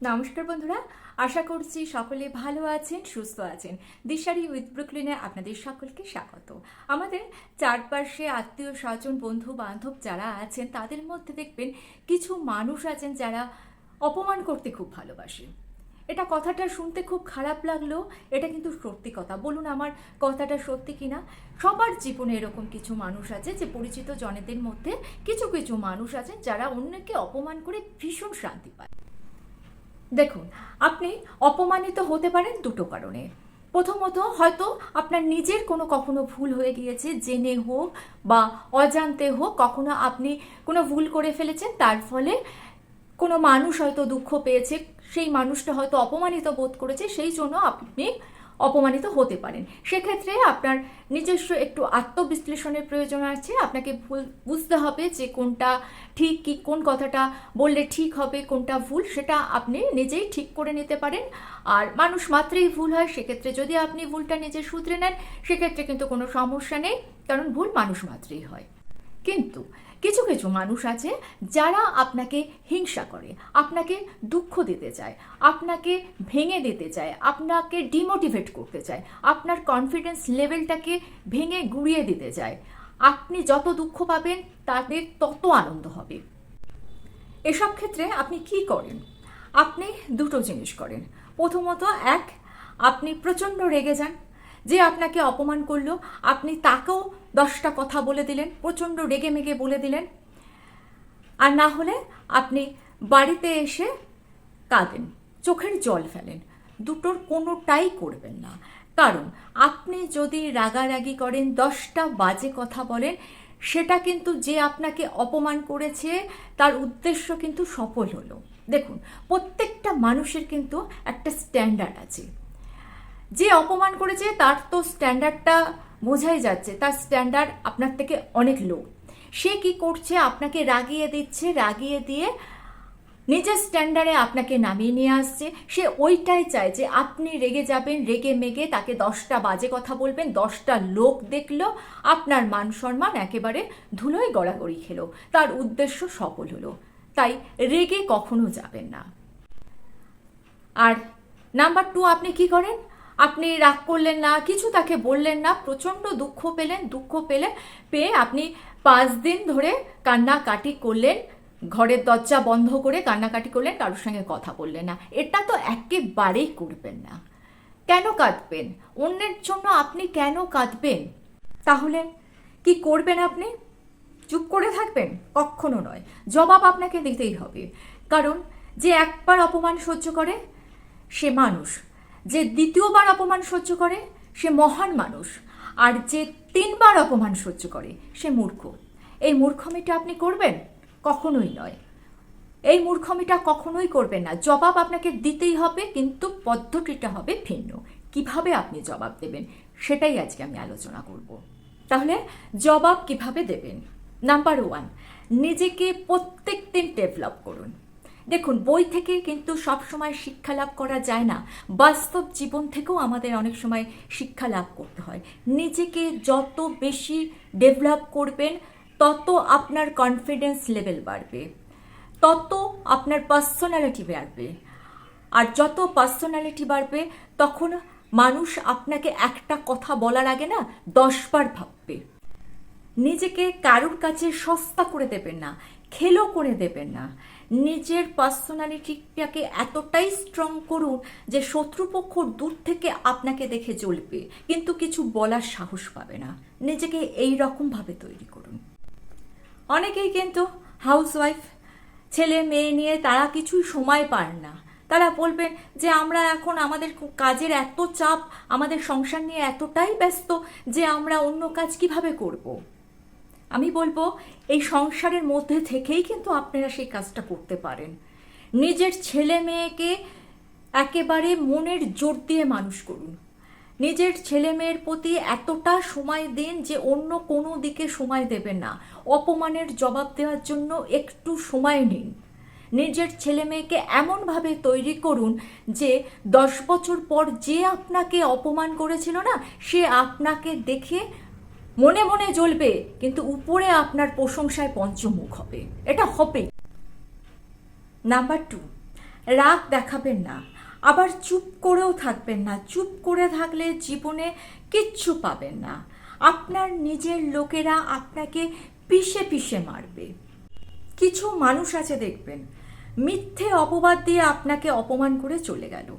নমস্কার বন্ধুরা, আশা করছি সকলে ভালো আছেন, সুস্থ আছেন। দিশারি উইথ ব্রুকলিনে আপনাদের সকলকে স্বাগত। আমাদের চারপাশে আত্মীয় স্বজন, বন্ধু বান্ধব যারা আছেন তাদের মধ্যে দেখবেন কিছু মানুষ আছেন যারা অপমান করতে খুব ভালোবাসে। এটা কথাটা শুনতে খুব খারাপ লাগলেও এটা কিন্তু সত্যি কথা। বলুন আমার কথাটা সত্যি কিনা? সবার জীবনে এরকম কিছু মানুষ আছে, যে পরিচিত জনেদের মধ্যে কিছু কিছু মানুষ আছেন যারা অন্যকে অপমান করে ভীষণ শান্তি পায়। দেখুন, আপনি অপমানিত হতে পারেন দুটো কারণে। প্রথমত, হয়তো আপনার নিজের কখনো ভুল হয়ে গিয়েছে, জেনে হোক বা অজান্তে হোক কখনো আপনি কোনো ভুল করে ফেলেছেন, তার ফলে কোনো মানুষ হয়তো দুঃখ পেয়েছে, সেই মানুষটা হয়তো অপমানিত বোধ করেছে, সেই জন্য আপনি অপমানিত হতে পারেন। সেক্ষেত্রে আপনার নিজস্ব একটু আত্মবিশ্লেষণের প্রয়োজন আছে। আপনাকে বুঝতে হবে যে কোনটা ঠিক, কি কোন কথাটা বললে ঠিক হবে, কোনটা ভুল, সেটা আপনি নিজেই ঠিক করে নিতে পারেন। আর মানুষ মাত্রই ভুল হয়, সেক্ষেত্রে যদি আপনি ভুলটা নিজে শুধরে নেন সেক্ষেত্রে কিন্তু কোনো সমস্যা নেই, কারণ ভুল মানুষ মাত্রই হয়। কিন্তু কিছু কিছু মানুষ আছে যারা আপনাকে হিংসা করে, আপনাকে দুঃখ দিতে চায়, আপনাকে ভেঙে দিতে চায়, আপনাকে ডিমোটিভেট করতে চায়, আপনার কনফিডেন্স লেভেলটাকে ভেঙে গুঁড়িয়ে দিতে চায়। আপনি যত দুঃখ পাবেন তাদের তত আনন্দ হবে। এসব ক্ষেত্রে আপনি কি করেন? আপনি দুটো জিনিস করেন। প্রথমত, আপনি প্রচণ্ড রেগে যান। যে আপনাকে অপমান করলো আপনি তাকেও 10টা কথা বলে দিলেন, প্রচণ্ড রেগে মেগে বলে দিলেন। আর না হলে আপনি বাড়িতে এসে কাঁদেন, চোখের জল ফেলেন। দুটোর কোনোটাই করবেন না। কারণ আপনি যদি রাগারাগি করেন, 10টা বাজে কথা বলেন, সেটা কিন্তু যে আপনাকে অপমান করেছে তার উদ্দেশ্য কিন্তু সফল হলো। দেখুন, প্রত্যেকটা মানুষের কিন্তু একটা স্ট্যান্ডার্ড আছে। যে অপমান করেছে তার তো স্ট্যান্ডার্ডটা বোঝাই যাচ্ছে, তার স্ট্যান্ডার্ড আপনার থেকে অনেক লো। সে কি করছে? আপনাকে রাগিয়ে দিচ্ছে, রাগিয়ে দিয়ে নিজের স্ট্যান্ডার্ডে আপনাকে নামিয়ে নিয়ে আসছে। সে ওইটাই চায় যে আপনি রেগে যাবেন, রেগে মেগে তাকে 10টা বাজে কথা বলবেন, 10টা লোক দেখলো, আপনার মান সম্মান একেবারে ধুলোয় গড়াগড়ি খেলো, তার উদ্দেশ্য সফল হলো। তাই রেগে কখনো যাবেন না। আর নাম্বার 2, আপনি কি করেন? আপনি রাগ করলেন না, কিছু তাকে বললেন না, প্রচণ্ড দুঃখ পেলেন, পেয়ে আপনি 5 দিন ধরে কান্নাকাটি করলেন, ঘরের দরজা বন্ধ করে কান্নাকাটি করলেন, কারোর সঙ্গে কথা বললেন না। এটা তো একেবারেই করবেন না। কেন কাঁদবেন? অন্যের জন্য আপনি কেন কাঁদবেন? তাহলে কি করবেন আপনি? চুপ করে থাকবেন? কখনো নয়, জবাব আপনাকে দিতেই হবে। কারণ যে একবার অপমান সহ্য করে সে মানুষ, যে দ্বিতীয়বার অপমান সহ্য করে সে মহান মানুষ, আর যে 3বার অপমান সহ্য করে সে মূর্খ। এই মূর্খমিটা আপনি করবেন? কখনোই নয়। এই মূর্খমিটা কখনোই করবেন না। জবাব আপনাকে দিতেই হবে, কিন্তু পদ্ধতিটা হবে ভিন্ন। কিভাবে আপনি জবাব দেবেন সেটাই আজকে আমি আলোচনা করব। তাহলে জবাব কিভাবে দেবেন? নাম্বার 1, নিজেকে প্রত্যেক দিন ডেভেলপ করুন। দেখুন, বই থেকে কিন্তু সবসময় শিক্ষা লাভ করা যায় না, বাস্তব জীবন থেকেও আমাদের অনেক সময় শিক্ষা লাভ করতে হয়। নিজেকে যত বেশি ডেভেলপ করবেন তত আপনার কনফিডেন্স লেভেল বাড়বে, তত আপনার পার্সোনালিটি বাড়বে। আর যত পার্সোনালিটি বাড়বে তখন মানুষ আপনাকে একটা কথা বলার আগে না 10বার ভাববে। নিজেকে কারুর কাছে সস্তা করে দেবেন না, খেলো করে দেবেন না। নিজের পার্সোনালিটিটাকে এতটাই স্ট্রং করুন যে শত্রুপক্ষ দূর থেকে আপনাকে দেখে জ্বলবে, কিন্তু কিছু বলার সাহস পাবে না। নিজেকে এই রকমভাবে তৈরি করুন। অনেকেই কিন্তু হাউসওয়াইফ, ছেলে মেয়ে নিয়ে তারা কিছুই সময় পান না। তারা বলবেন যে আমরা এখন আমাদের কাজের এত চাপ, আমাদের সংসার নিয়ে এতটাই ব্যস্ত যে আমরা অন্য কাজ কিভাবে করব। আমি বলবো এই সংসারের মধ্যে থেকেই কিন্তু আপনারা সেই কাজটা করতে পারেন। নিজের ছেলে মেয়েকে একেবারে মনের জোর দিয়ে মানুষ করুন। নিজের ছেলে মেয়ের প্রতি এতটা সময় দিন যে অন্য কোনো দিকে সময় দেবেন না। অপমানের জবাব দেওয়ার জন্য একটু সময় নিন। নিজের ছেলে মেয়েকে এমনভাবে তৈরি করুন যে 10 বছর পর যে আপনাকে অপমান করেছিল না, সে আপনাকে দেখে মনে মনে জ্বলবে, কিন্তু উপরে আপনার প্রশংসায় পঞ্চমুখ হবে। এটা হবে। নাম্বার 2, রাগ দেখাবেন না, আবার চুপ করেও থাকবেন না। চুপ করে থাকলে জীবনে কিচ্ছু পাবেন না। আপনার নিজের লোকেরা আপনাকে পিষে পিষে মারবে। কিছু মানুষ আছে দেখবেন, মিথ্যে অপবাদ দিয়ে আপনাকে অপমান করে চলে গেল।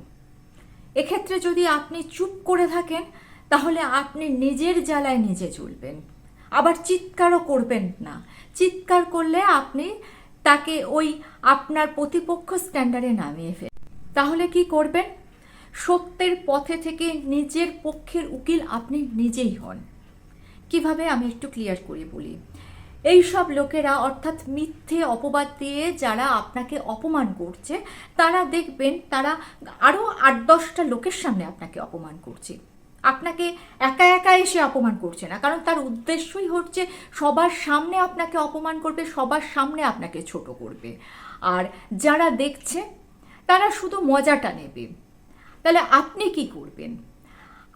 এক্ষেত্রে যদি আপনি চুপ করে থাকেন তাহলে আপনি নিজের জ্বালায় নিজে জ্বলবেন। আবার চিৎকারও করবেন না। চিৎকার করলে আপনি তাকে ওই আপনার প্রতিপক্ষ স্ট্যান্ডার্ডে নামিয়ে ফেলেন। তাহলে কি করবেন? সত্যের পথে থেকে নিজের পক্ষের উকিল আপনি নিজেই হন। কিভাবে আমি একটু ক্লিয়ার করে বলি। এই সব লোকেরা অর্থাৎ মিথ্যে অপবাদ দিয়ে যারা আপনাকে অপমান করছে, তারা দেখবেন তারা আরও 8-10টা লোকের সামনে আপনাকে অপমান করছে। আপনাকে একা একা এসে অপমান করছে না, কারণ তার উদ্দেশ্যই হচ্ছে সবার সামনে আপনাকে অপমান করবে, সবার সামনে আপনাকে ছোট করবে। আর যারা দেখছে তারা শুধু মজাটা নেবে। তাহলে আপনি কি করবেন?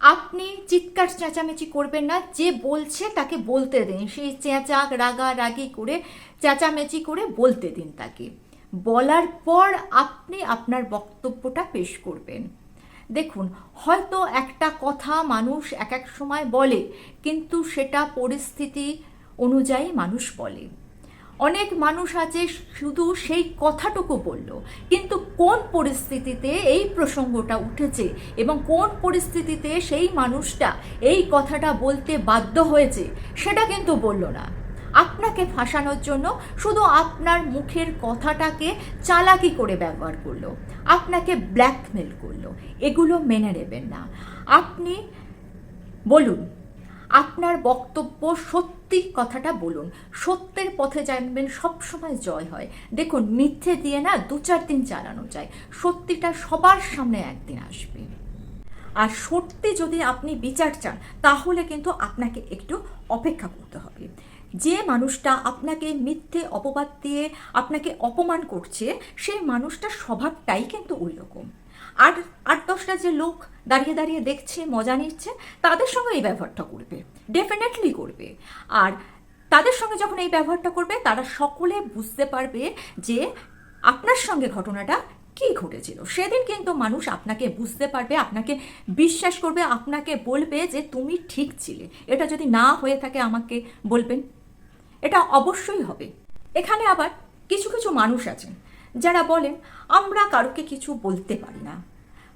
আপনি চিৎকার চেঁচামেচি করবেন না। যে বলছে তাকে বলতে দিন, সেই চেঁচা রাগারাগি করে চেঁচামেচি করে বলতে দিন তাকে। বলার পর আপনি আপনার বক্তব্যটা পেশ করবেন। দেখুন, হয়তো একটা কথা মানুষ এক এক সময় বলে, কিন্তু সেটা পরিস্থিতি অনুযায়ী মানুষ বলে। অনেক মানুষ আছে শুধু সেই কথাটুকু বলল, কিন্তু কোন পরিস্থিতিতে এই প্রসঙ্গটা উঠেছে এবং কোন পরিস্থিতিতে সেই মানুষটা এই কথাটা বলতে বাধ্য হয়েছে সেটা কিন্তু বলল না। আপনাকে ফাঁসানোর জন্য শুধু আপনার মুখের কথাটাকে চালাকি করে ব্যবহার করলো, আপনাকে ব্ল্যাকমেল করলো। এগুলো মেনে নেবেন না। আপনি বলুন, আপনার বক্তব্য সত্যি কথাটা বলুন। সত্যের পথে জানবেন সবসময় জয় হয়। দেখুন, মিথ্যে দিয়ে না 2-4 দিন চালানো যায়, সত্যিটা সবার সামনে একদিন আসবে। আর সত্যি যদি আপনি বিচার চান তাহলে কিন্তু আপনাকে একটু অপেক্ষা করতে হবে। যে মানুষটা আপনাকে মিথ্যে অপবাদ দিয়ে আপনাকে অপমান করছে, সেই মানুষটার স্বভাবটাই কিন্তু ওই রকম। আর 8-10টা যে লোক দাঁড়িয়ে দাঁড়িয়ে দেখছে, মজা নিচ্ছে, তাদের সঙ্গে এই ব্যবহারটা করবে, ডেফিনেটলি করবে। আর তাদের সঙ্গে যখন এই ব্যবহারটা করবে, তারা সকলে বুঝতে পারবে যে আপনার সঙ্গে ঘটনাটা কি ঘটেছিল। সেদিন কিন্তু মানুষ আপনাকে বুঝতে পারবে, আপনাকে বিশ্বাস করবে, আপনাকে বলবে যে তুমি ঠিক ছিলে। এটা যদি না হয়ে থাকে আমাকে বলবেন, এটা অবশ্যই হবে। এখানে আবার কিছু কিছু মানুষ আছেন যারা বলেন আমরা কারোকে কিছু বলতে পারি না।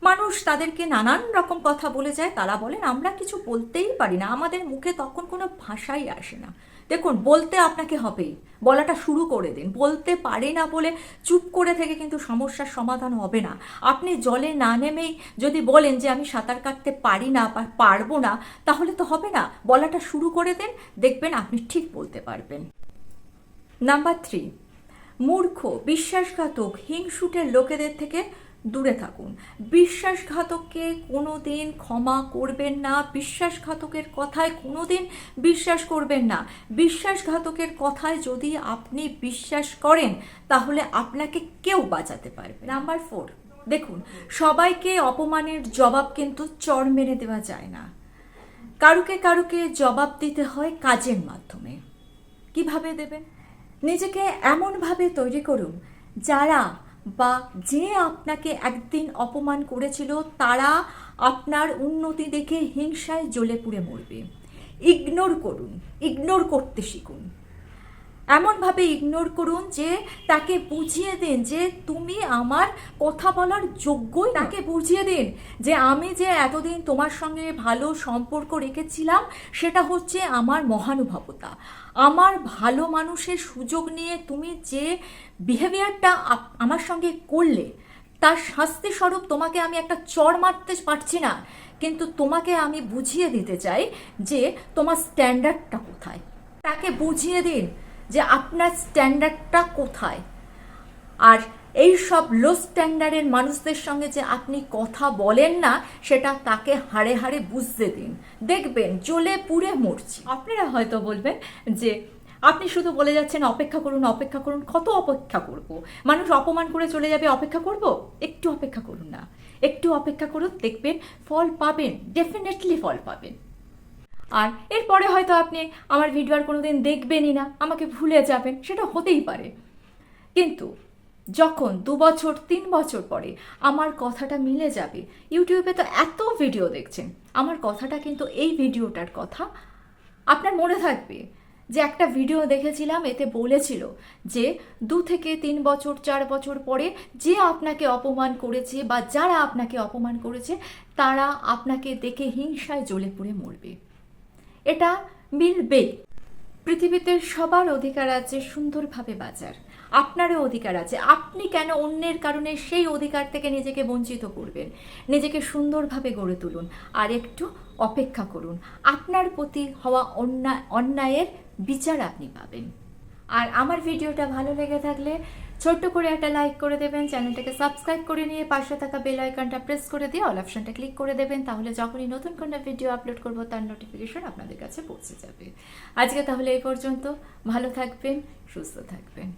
মানুষ তাদেরকে নানান রকম কথা বলে যায়, তারা বলেন আমরা কিছু বলতেই পারি না, আমাদের মুখে তখন কোনো ভাষাই আসে না। দেখুন, বলতে আপনাকে হবেই, বলাটা শুরু করে দিন। বলতে পারি না বলে চুপ করে থেকে কিন্তু সমস্যার সমাধান হবে না। আপনি জলে না নেমেই যদি বলেন যে আমি সাঁতার কাটতে পারি না বা পারবো না, তাহলে তো হবে না। বলাটা শুরু করে দেন, দেখবেন আপনি ঠিক বলতে পারবেন। নাম্বার 3, মূর্খ, বিশ্বাসঘাতক, হিংসুটের লোকেদের থেকে দূরে থাকুন। বিশ্বাসঘাতককে কোনো দিন ক্ষমা করবেন না। বিশ্বাসঘাতকের কথায় কোনো দিন বিশ্বাস করবেন না। বিশ্বাসঘাতকের কথায় যদি আপনি বিশ্বাস করেন তাহলে আপনাকে কেউ বাঁচাতে পারবে। নাম্বার 4, দেখুন, সবাইকে অপমানের জবাব কিন্তু চড় মেরে দেওয়া যায় না। কারুকে কারুকে জবাব দিতে হয় কাজের মাধ্যমে। কিভাবে দেবেন? নিজেকে এমনভাবে তৈরি করুন যারা বা যে আপনাকে একদিন অপমান করেছিল তারা আপনার উন্নতি দেখে হিংসায় জ্বলে পুড়ে মরবে। ইগনোর করুন, ইগনোর করতে শিখুন। এমনভাবে ইগনোর করুন যে তাকে বুঝিয়ে দিন যে তুমি আমার কথা বলার যোগ্যই। তাকে বুঝিয়ে দিন যে আমি যে এতদিন তোমার সঙ্গে ভালো সম্পর্ক রেখেছিলাম সেটা হচ্ছে আমার মহানুভবতা। আমার ভালো মানুষের সুযোগ নিয়ে তুমি যে বিহেভিয়ারটা আমার সঙ্গে করলে, তার শাস্তি স্বরূপ তোমাকে আমি একটা চড় মারতে পারছি না, কিন্তু তোমাকে আমি বুঝিয়ে দিতে চাই যে তোমার স্ট্যান্ডার্ডটা কোথায়। তাকে বুঝিয়ে দিন যে আপনার স্ট্যান্ডার্ডটা কোথায়। আর এই সব লো স্ট্যান্ডার্ডের মানুষদের সঙ্গে যে আপনি কথা বলেন না, সেটা তাকে হাড়ে হাড়ে বুঝতে দিন। দেখবেন জ্বলে পুড়ে মরছি। আপনারা হয়তো বলবেন যে আপনি শুধু বলে যাচ্ছেন অপেক্ষা করুন, অপেক্ষা করুন। কত অপেক্ষা করব? মানুষ অপমান করে চলে যাবে, অপেক্ষা করব? একটু অপেক্ষা করুন না, একটু অপেক্ষা করুন, দেখবেন ফল পাবেন, ডেফিনেটলি ফল পাবেন। আর এরপরে হয়তো আপনি আমার ভিডিও আর কোনো দিন দেখবেনই না, আমাকে ভুলে যাবেন, সেটা হতেই পারে। কিন্তু যখন 2 বছর 3 বছর পরে আমার কথাটা মিলে যাবে, ইউটিউবে তো এত ভিডিও দেখছেন, আমার কথাটা কিন্তু এই ভিডিওটার কথা আপনার মনে থাকবে যে একটা ভিডিও দেখেছিলাম, এতে বলেছিল যে 2 থেকে 3 বছর 4 বছর পরে যে আপনাকে অপমান করেছে বা যারা আপনাকে অপমান করেছে তারা আপনাকে দেখে হিংসায় জ্বলে পুড়ে মরবে। এটা মিলবেই। পৃথিবীতে সবার অধিকার আছে সুন্দরভাবে বাঁচার, আপনারও অধিকার আছে। আপনি কেন অন্যের কারণে সেই অধিকার থেকে নিজেকে বঞ্চিত করবেন? নিজেকে সুন্দরভাবে গড়ে তুলুন আর একটু অপেক্ষা করুন, আপনার প্রতি হওয়া অন্যায়ের বিচার আপনি পাবেন। আর আমার ভিডিওটা ভালো লেগে থাকলে ছোট্ট করে একটা লাইক করে দেবেন, চ্যানেলটাকে সাবস্ক্রাইব করে নিয়ে পাশে থাকা বেল আইকনটা প্রেস করে দিয়ে অল অপশনটা ক্লিক করে দেবেন, তাহলে যখনই নতুন কোনো ভিডিও আপলোড করব তার নোটিফিকেশন আপনাদের কাছে পৌঁছে যাবে। আজকে তাহলে এই পর্যন্ত, ভালো থাকবেন, সুস্থ থাকবেন।